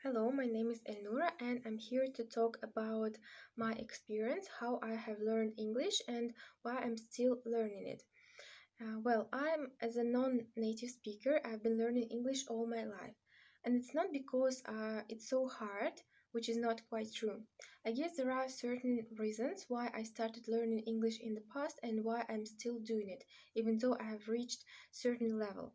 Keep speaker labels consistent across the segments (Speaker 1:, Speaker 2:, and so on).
Speaker 1: Hello, my name is Elnura and I'm here to talk about my experience, how I have learned English and why I'm still learning it. As a non-native speaker, I've been learning English all my life. And it's not because it's so hard, which is not quite true. I guess there are certain reasons why I started learning English in the past and why I'm still doing it, even though I have reached certain level.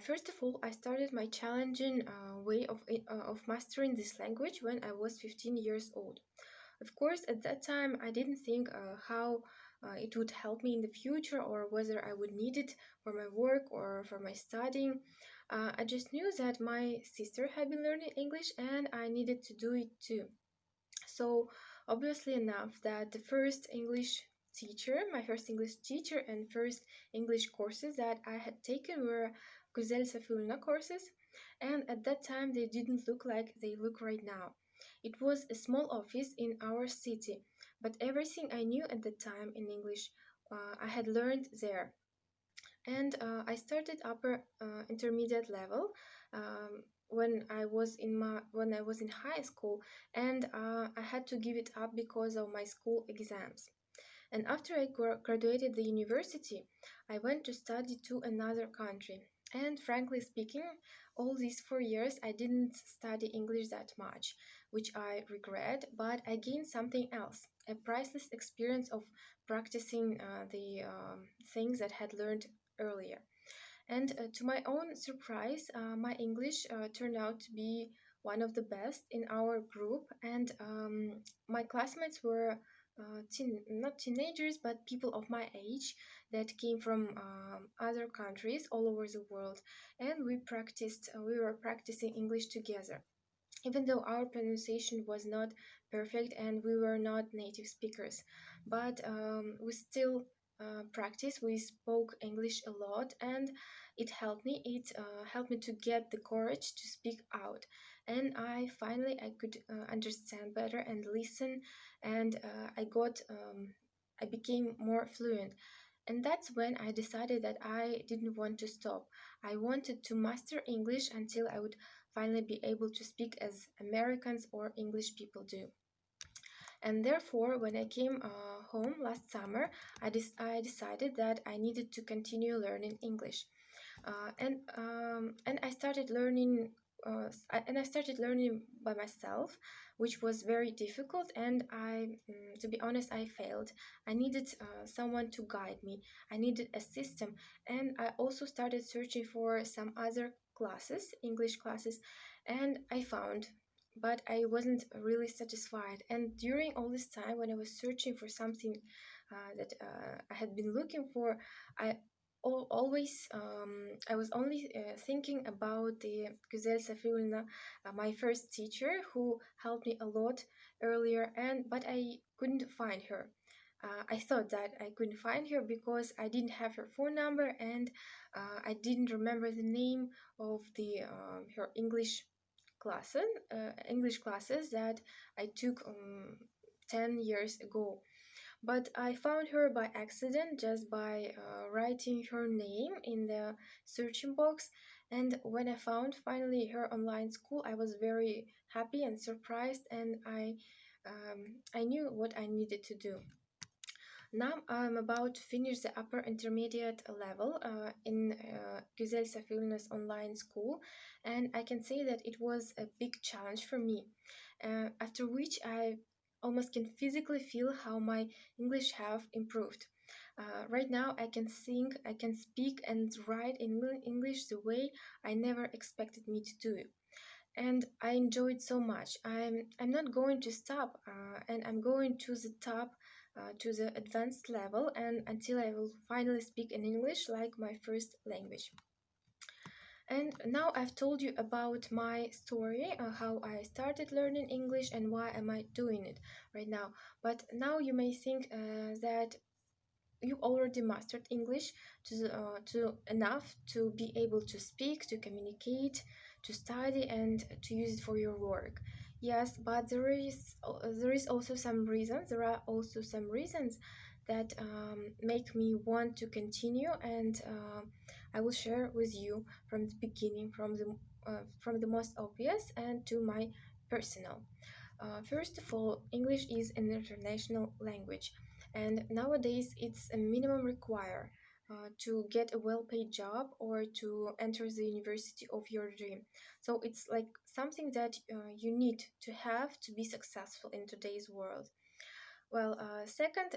Speaker 1: First of all, I started my challenging way of mastering this language when I was 15 years old. Of course, at that time, I didn't think how it would help me in the future or whether I would need it for my work or for my studying. I just knew that my sister had been learning English and I needed to do it too. So, obviously enough, that my first English teacher and first English courses that I had taken were Guzel Safiulina courses, and at that time they didn't look like they look right now. It was a small office in our city, but everything I knew at the time in English I had learned there. And I started upper intermediate level when I was in high school, and I had to give it up because of my school exams. And after I graduated the university, I went to study to another country. And frankly speaking, all these 4 years I didn't study English that much, which I regret, but I gained something else, a priceless experience of practicing the things that I had learned earlier. And to my own surprise, my English turned out to be one of the best in our group, and my classmates were not teenagers, but people of my age that came from other countries all over the world, and we were practicing English together. Even though our pronunciation was not perfect and we were not native speakers, but we still practice. We spoke English a lot, and it helped me. It helped me to get the courage to speak out, and I could understand better and listen, and I became more fluent. And that's when I decided that I didn't want to stop. I wanted to master English until I would finally be able to speak as Americans or English people do. And therefore, when I came home last summer, I decided that I needed to continue learning English. And I started learning. I started learning by myself, which was very difficult. And to be honest, I failed. I needed someone to guide me. I needed a system, and I also started searching for some other classes, English classes, and I found. But I wasn't really satisfied. And during all this time, when I was searching for something that I had been looking for, I always I was only thinking about the Guzel Safiulina, my first teacher, who helped me a lot earlier, and but I couldn't find her. I thought that I couldn't find her because I didn't have her phone number, and I didn't remember the name of the her English classes that I took 10 years ago. But I found her by accident just by writing her name in the searching box. And when I found finally her online school, I was very happy and surprised, and I knew what I needed to do. Now I'm about to finish the upper intermediate level in Güzel Safilna's online school, and I can say that it was a big challenge for me. After which I almost can physically feel how my English have improved. Right now, I can think, I can speak and write in English the way I never expected me to do it, and I enjoyed so much. I'm not going to stop, and I'm going to the top, to the advanced level, and until I will finally speak in English like my first language. And now I've told you about my story, how I started learning English and why am I doing it right now. But now you may think that you already mastered English to enough to be able to speak, to communicate, to study, and to use it for your work. Yes, but there is also some reasons. There are also some reasons that make me want to continue, and I will share with you from the beginning, from the from the most obvious and to my personal. First of all, English is an international language, and nowadays it's a minimum require to get a well-paid job or to enter the university of your dream. So it's like something that you need to have to be successful in today's world. Well, second,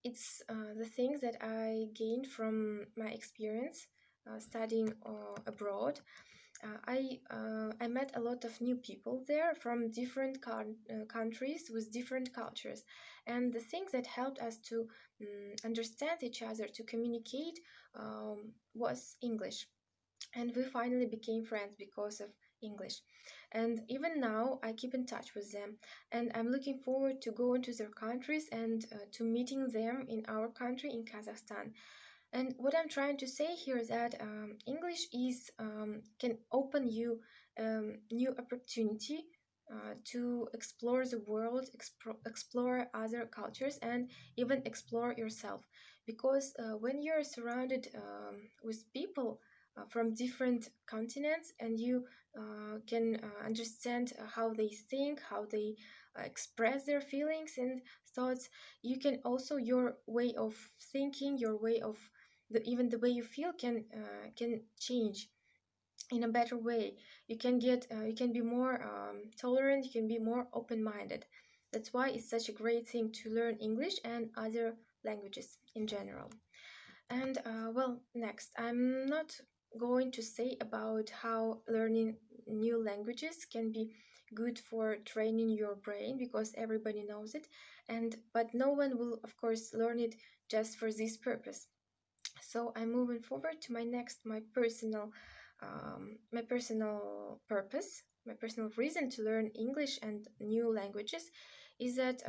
Speaker 1: it's the things that I gained from my experience studying abroad. I met a lot of new people there from different countries with different cultures, and the thing that helped us to understand each other, to communicate, was English, and we finally became friends because of English. And even now, I keep in touch with them, and I'm looking forward to going to their countries and to meeting them in our country in Kazakhstan. And what I'm trying to say here is that English is can open you new opportunity to explore the world, explore other cultures, and even explore yourself. Because when you're surrounded with people from different continents, and you can understand how they think, how they express their feelings and thoughts, you can also your way of thinking, your way of even the way you feel can change in a better way. You can be more tolerant, you can be more open-minded. That's why it's such a great thing to learn English and other languages in general. And well, next, I'm not going to say about how learning new languages can be good for training your brain, because everybody knows it, and but no one will of course learn it just for this purpose. So I'm moving forward to my personal purpose, my personal reason to learn English and new languages is that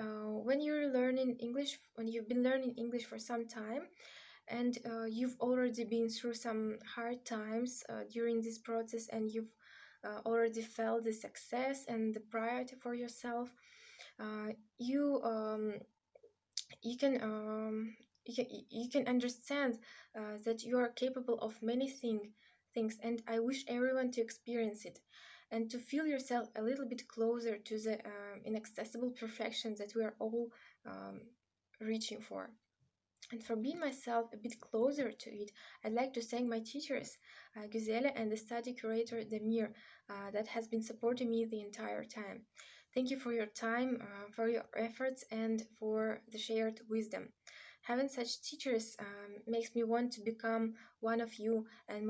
Speaker 1: when you've been learning English for some time, and you've already been through some hard times during this process, and you've already felt the success and the pride for yourself, uh, you you can you can understand that you are capable of many things, and I wish everyone to experience it and to feel yourself a little bit closer to the inaccessible perfection that we are all um, reaching for. And for being myself a bit closer to it, I'd like to thank my teachers, Guzele, and the study curator, Demir, that has been supporting me the entire time. Thank you for your time, for your efforts, and for the shared wisdom. Having such teachers makes me want to become one of you, and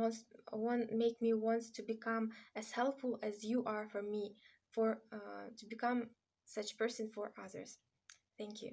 Speaker 1: make me want to become as helpful as you are for me, for to become such person for others. Thank you.